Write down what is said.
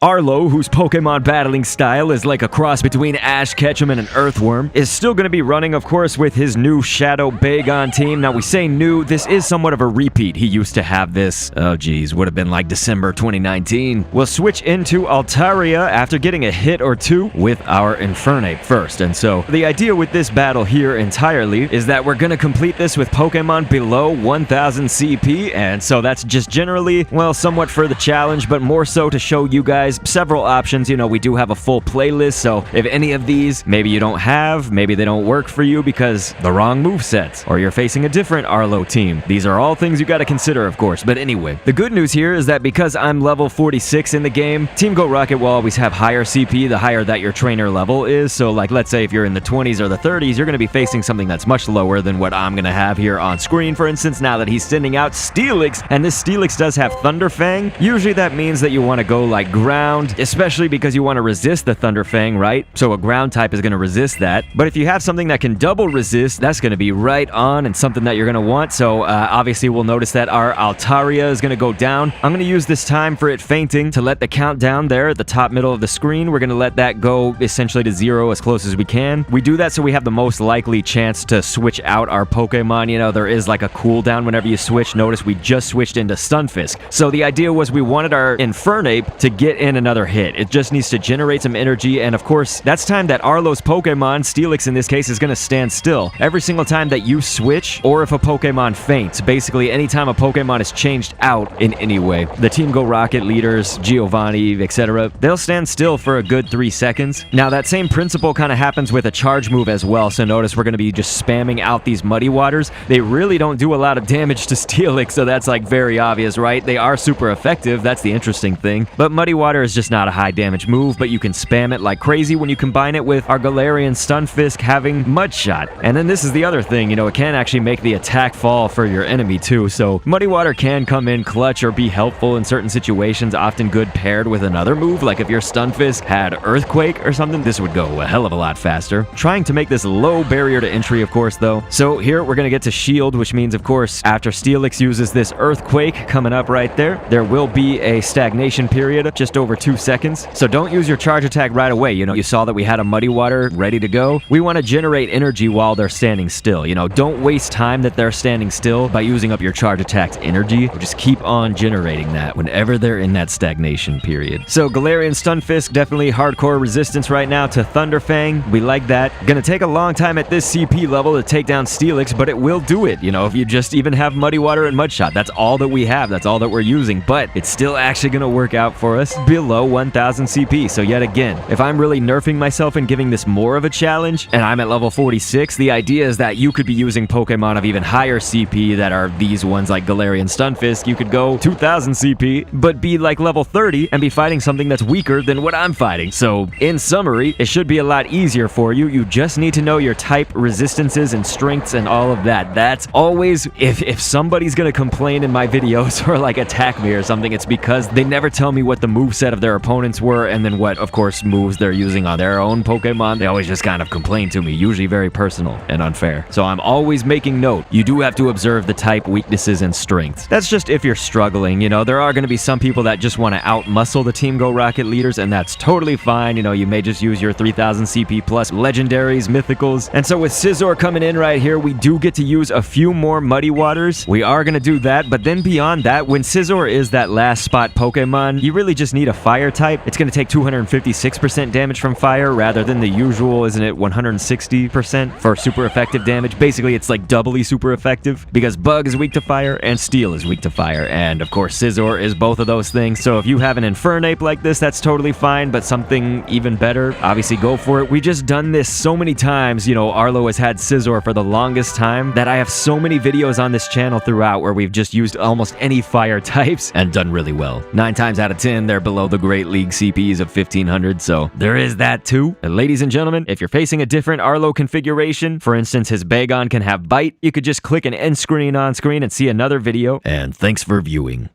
Arlo, whose Pokemon battling style is like a cross between Ash Ketchum and an Earthworm, is still going to be running, of course, with his new Shadow Bagon team. Now, we say new, this is somewhat of a repeat. He used to have this, would have been like December 2019. We'll switch into Altaria after getting a hit or two with our Infernape first. And so, the idea with this battle here entirely is that we're going to complete this with Pokemon below 1000 CP, and so that's just generally, well, somewhat for the challenge, but more so to show you guys several options. You know, we do have a full playlist, so if any of these maybe you don't have, maybe they don't work for you because the wrong movesets, or you're facing a different Arlo team. These are all things you got to consider, of course. But anyway, the good news here is that because I'm level 46 in the game, Team Go Rocket will always have higher CP the higher that your trainer level is. So like, let's say if you're in the 20s or the 30s, you're going to be facing something that's much lower than what I'm going to have here on screen. For instance, now that he's sending out Steelix, and this Steelix does have Thunder Fang, usually that means that you want to go like ground, especially because you want to resist the Thunder Fang, right? So a ground type is going to resist that. But if you have something that can double resist, that's going to be right on and something that you're going to want. So obviously we'll notice that our Altaria is going to go down. I'm going to use this time for it fainting to let the countdown there at the top middle of the screen. We're going to let that go essentially to 0 as close as we can. We do that so we have the most likely chance to switch out our Pokemon. You know, there is like a cooldown whenever you switch. Notice we just switched into Stunfisk. So the idea was we wanted our Infernape to get in another hit. It just needs to generate some energy, and of course, that's time that Arlo's Pokemon, Steelix in this case, is going to stand still. Every single time that you switch, or if a Pokemon faints, basically anytime a Pokemon is changed out in any way, the Team Go Rocket leaders, Giovanni, etc., they'll stand still for a good 3 seconds. Now, that same principle kind of happens with a charge move as well, so notice we're going to be just spamming out these Muddy Waters. They really don't do a lot of damage to Steelix, so that's like very obvious, right? They are super effective, that's the interesting thing, but Muddy Water is just not a high damage move, but you can spam it like crazy when you combine it with our Galarian Stunfisk having Mud Shot. And then this is the other thing, you know, it can actually make the attack fall for your enemy too, so Muddy Water can come in clutch or be helpful in certain situations, often good paired with another move, like if your Stunfisk had Earthquake or something, this would go a hell of a lot faster. Trying to make this low barrier to entry, of course, though. So here we're gonna get to Shield, which means, of course, after Steelix uses this Earthquake coming up right there, there will be a stagnation period of just over 2 seconds. So don't use your charge attack right away. You know, you saw that we had a Muddy Water ready to go. We want to generate energy while they're standing still. You know, don't waste time that they're standing still by using up your charge attack's energy. Just keep on generating that whenever they're in that stagnation period. So Galarian Stunfisk, definitely hardcore resistance right now to Thunder Fang. We like that. Gonna take a long time at this CP level to take down Steelix, but it will do it. You know, if you just even have Muddy Water and Mud Shot, that's all that we have. That's all that we're using, but it's still actually gonna work out for us below 1000 CP. So yet again, if I'm really nerfing myself and giving this more of a challenge, and I'm at level 46, the idea is that you could be using Pokemon of even higher CP that are these ones like Galarian Stunfisk. You could go 2000 CP, but be like level 30 and be fighting something that's weaker than what I'm fighting. So in summary, it should be a lot easier for you. You just need to know your type resistances and strengths and all of that. That's always, if somebody's gonna complain in my videos or like attack me or something, it's because they never tell me what the moveset of their opponents were and then what, of course, moves they're using on their own Pokemon. They always just kind of complain to me, usually very personal and unfair. So I'm always making note. You do have to observe the type weaknesses and strengths. That's just if you're struggling. You know, there are going to be some people that just want to outmuscle the Team Go Rocket leaders, and that's totally fine. You know, you may just use your 3000 CP plus legendaries, mythicals. And so with Scizor coming in right here, we do get to use a few more Muddy Waters. We are going to do that, but then beyond that, when Scizor is that last spot Pokemon, you really just need a fire type. It's going to take 256% damage from fire rather than the usual, isn't it, 160% for super effective damage. Basically, it's like doubly super effective because Bug is weak to fire and Steel is weak to fire. And of course, Scizor is both of those things. So if you have an Infernape like this, that's totally fine, but something even better, obviously go for it. We just done this so many times. You know, Arlo has had Scizor for the longest time that I have so many videos on this channel throughout where we've just used almost any fire types and done really well. 9 times out of 10, they're below the Great League CPs of 1500, so there is that too. And ladies and gentlemen, if you're facing a different Arlo configuration, for instance, his Bagon can have Bite, you could just click an end screen on screen and see another video. And thanks for viewing.